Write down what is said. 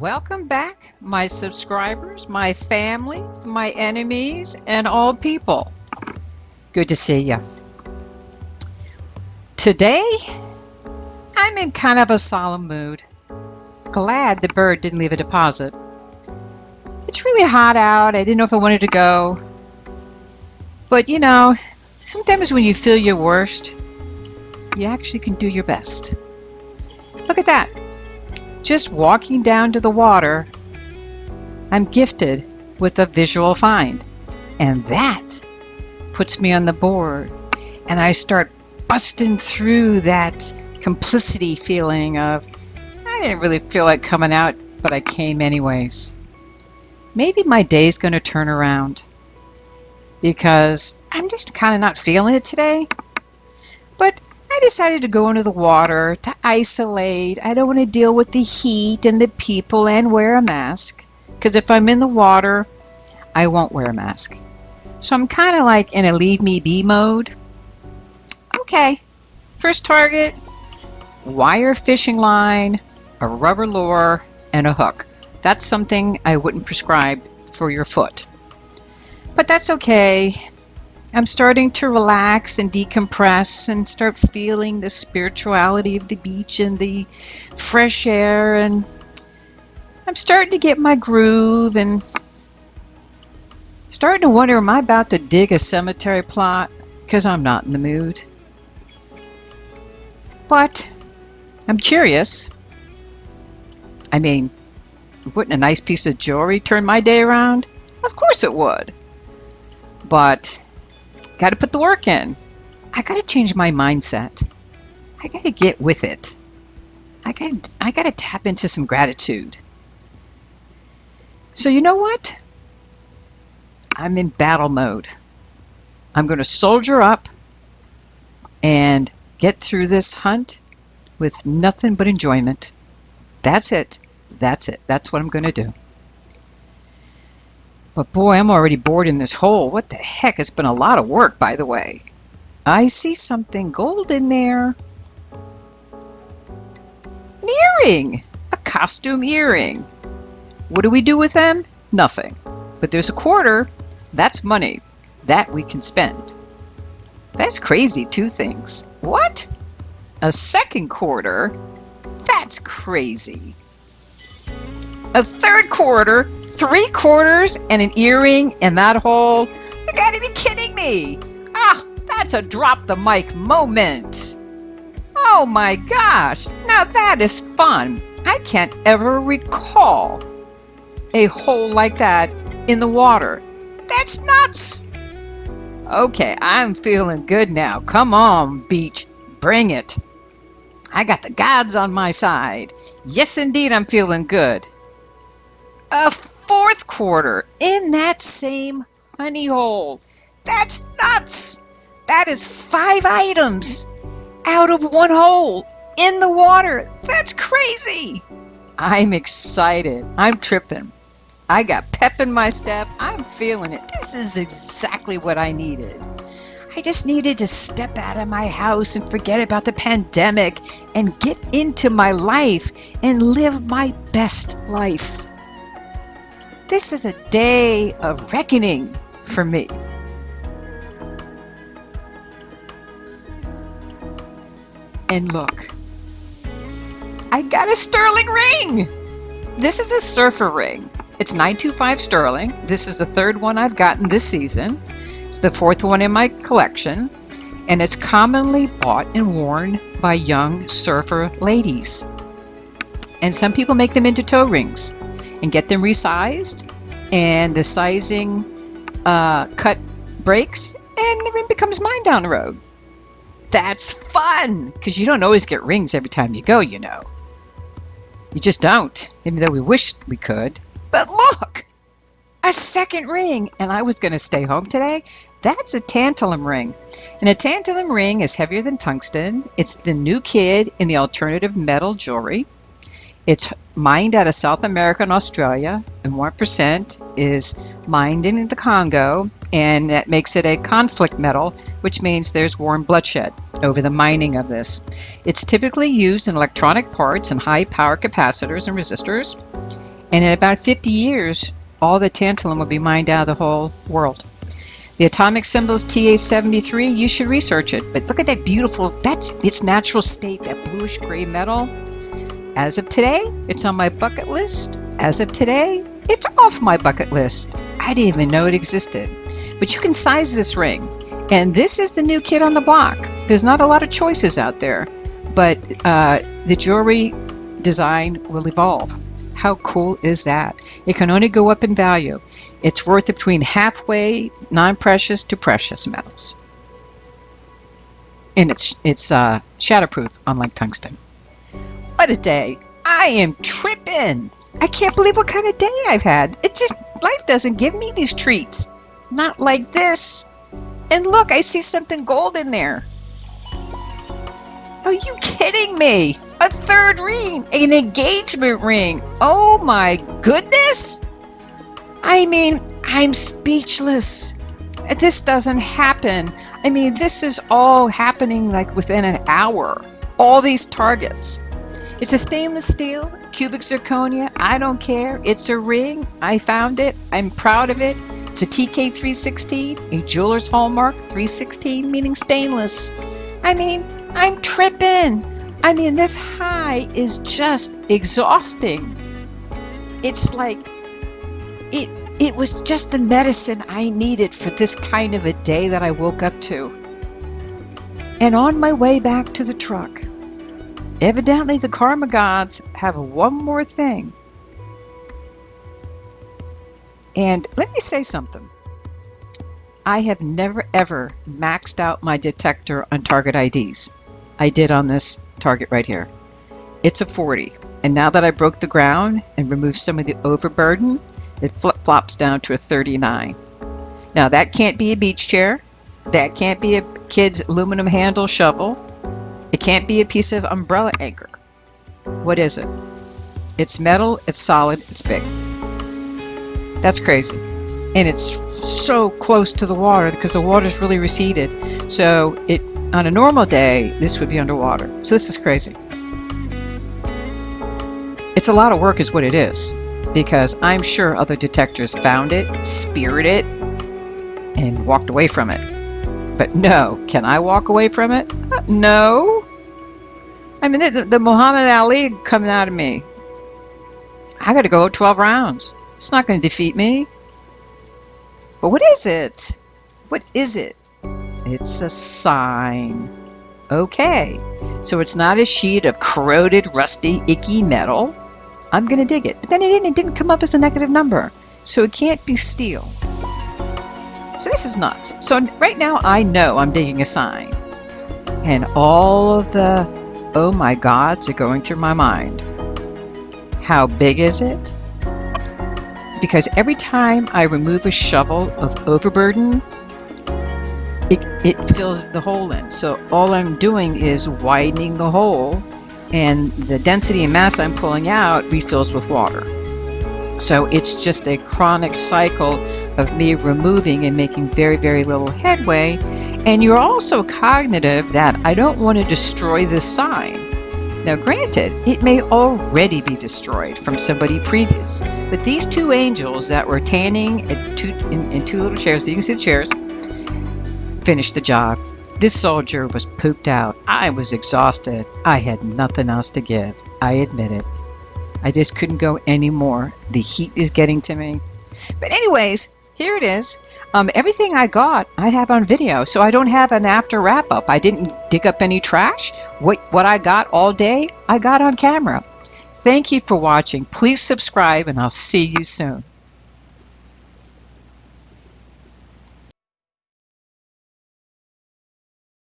Welcome back, my subscribers, my family, my enemies, and all people. Good to see you. Today, I'm in kind of a solemn mood. Glad the bird didn't leave a deposit. It's really hot out. I didn't know if I wanted to go. But you know, sometimes when you feel your worst, you actually can do your best. Look at that. Just walking down to the water, I'm gifted with a visual find. And that puts me on the board. And I start busting through that complicity feeling of, I didn't really feel like coming out, but I came anyways. Maybe my day's going to turn around because I'm just kind of not feeling it today. But I decided to go into the water to isolate. I don't want to deal with the heat and the people and wear a mask. Because if I'm in the water, I won't wear a mask. So I'm kind of like in a leave me be mode. Okay, first target, wire fishing line, a rubber lure, and a hook. That's something I wouldn't prescribe for your foot. But that's okay. I'm starting to relax and decompress and start feeling the spirituality of the beach and the fresh air, and I'm starting to get my groove and starting to wonder, am I about to dig a cemetery plot? Because I'm not in the mood. But I'm curious. I mean, wouldn't a nice piece of jewelry turn my day around? Of course it would. But got to put the work in. I got to change my mindset. I got to get with it. I got to tap into some gratitude. So you know what? I'm in battle mode. I'm going to soldier up and get through this hunt with nothing but enjoyment. That's it. That's it. That's what I'm going to do. But boy, I'm already bored in this hole. What the heck? It's been a lot of work, by the way. I see something gold in there. An earring. A costume earring. What do we do with them? Nothing. But there's a quarter. That's money. That we can spend. That's crazy, two things. What? A second quarter? That's crazy. A third quarter? 3 quarters and an earring in that hole? You gotta be kidding me! Ah, that's a drop the mic moment! Oh my gosh, now that is fun! I can't ever recall a hole like that in the water. That's nuts! Okay, I'm feeling good now. Come on, beach, bring it. I got the gods on my side. Yes, indeed, I'm feeling good. A fourth quarter in that same honey hole. That's nuts. That is 5 items out of 1 hole in the water. That's crazy. I'm excited. I'm tripping. I got pep in my step. I'm feeling it. This is exactly what I needed. I just needed to step out of my house and forget about the pandemic and get into my life and live my best life. This is a day of reckoning for me. And look, I got a sterling ring. This is a surfer ring. It's 925 sterling. This is the 3rd one I've gotten this season. It's the 4th one in my collection. And it's commonly bought and worn by young surfer ladies. And some people make them into toe rings and get them resized, and the sizing cut breaks, and the ring becomes mine down the road. That's fun, because you don't always get rings every time you go, you know. You just don't, even though we wish we could. But look, a second ring, and I was going to stay home today. That's a tantalum ring, and a tantalum ring is heavier than tungsten. It's the new kid in the alternative metal jewelry. It's mined out of South America and Australia, and 1% is mined in the Congo, and that makes it a conflict metal, which means there's war and bloodshed over the mining of this. It's typically used in electronic parts and high power capacitors and resistors, And in about 50 years, all the tantalum will be mined out of the whole world. The atomic symbol is Ta73. You should research it. But look at that beautiful, that's its natural state, that bluish gray metal. As of today, it's on my bucket list. As of today, it's off my bucket list. I didn't even know it existed. But you can size this ring. And this is the new kid on the block. There's not a lot of choices out there. But the jewelry design will evolve. How cool is that? It can only go up in value. It's worth between halfway non-precious to precious metals. And it's shatterproof, unlike tungsten. What a day. I am tripping. I can't believe what kind of day I've had. It just, life doesn't give me these treats. Not like this. And look, I see something gold in there. Are you kidding me? A third ring, an engagement ring. Oh my goodness. I mean, I'm speechless. This doesn't happen. I mean, this is all happening like within an hour. All these targets. It's a stainless steel, cubic zirconia. I don't care. It's a ring. I found it. I'm proud of it. It's a TK316, a jeweler's hallmark, 316 meaning stainless. I mean, I'm tripping. I mean, this high is just exhausting. It's like, it was just the medicine I needed for this kind of a day that I woke up to. And on my way back to the truck, evidently the karma gods have one more thing. And let me say something. I have never ever maxed out my detector on target IDs. I did on this target right here. It's a 40. And now that I broke the ground and removed some of the overburden, it flip-flops down to a 39. Now that can't be a beach chair. That can't be a kid's aluminum handle shovel. It can't be a piece of umbrella anchor. What is it? It's metal, it's solid, it's big. That's crazy. And it's so close to the water because the water's really receded. So on a normal day, this would be underwater. So this is crazy. It's a lot of work is what it is, because I'm sure other detectors found it, speared it, and walked away from it. But no, can I walk away from it? No. I mean, the Muhammad Ali coming out of me. I got to go 12 rounds. It's not going to defeat me. But what is it? What is it? It's a sign. Okay. So it's not a sheet of corroded, rusty, icky metal. I'm going to dig it. But then it didn't come up as a negative number. So it can't be steel. So this is nuts. So right now I know I'm digging a sign. And all of the oh my gods are going through my mind. How big is it? Because every time I remove a shovel of overburden, it fills the hole in. So all I'm doing is widening the hole, and the density and mass I'm pulling out refills with water. So it's just a chronic cycle of me removing and making very, very little headway. And you're also cognitive that I don't want to destroy this sign. Now granted, it may already be destroyed from somebody previous, but these two angels that were tanning in two little chairs, so you can see the chairs, finished the job. This soldier was pooped out. I was exhausted. I had nothing else to give. I admit it. I just couldn't go anymore. The heat is getting to me. But anyways, here it is. Everything I got, I have on video, so I don't have an after wrap-up. I didn't dig up any trash. What I got all day, I got on camera. Thank you for watching. Please subscribe, and I'll see you soon.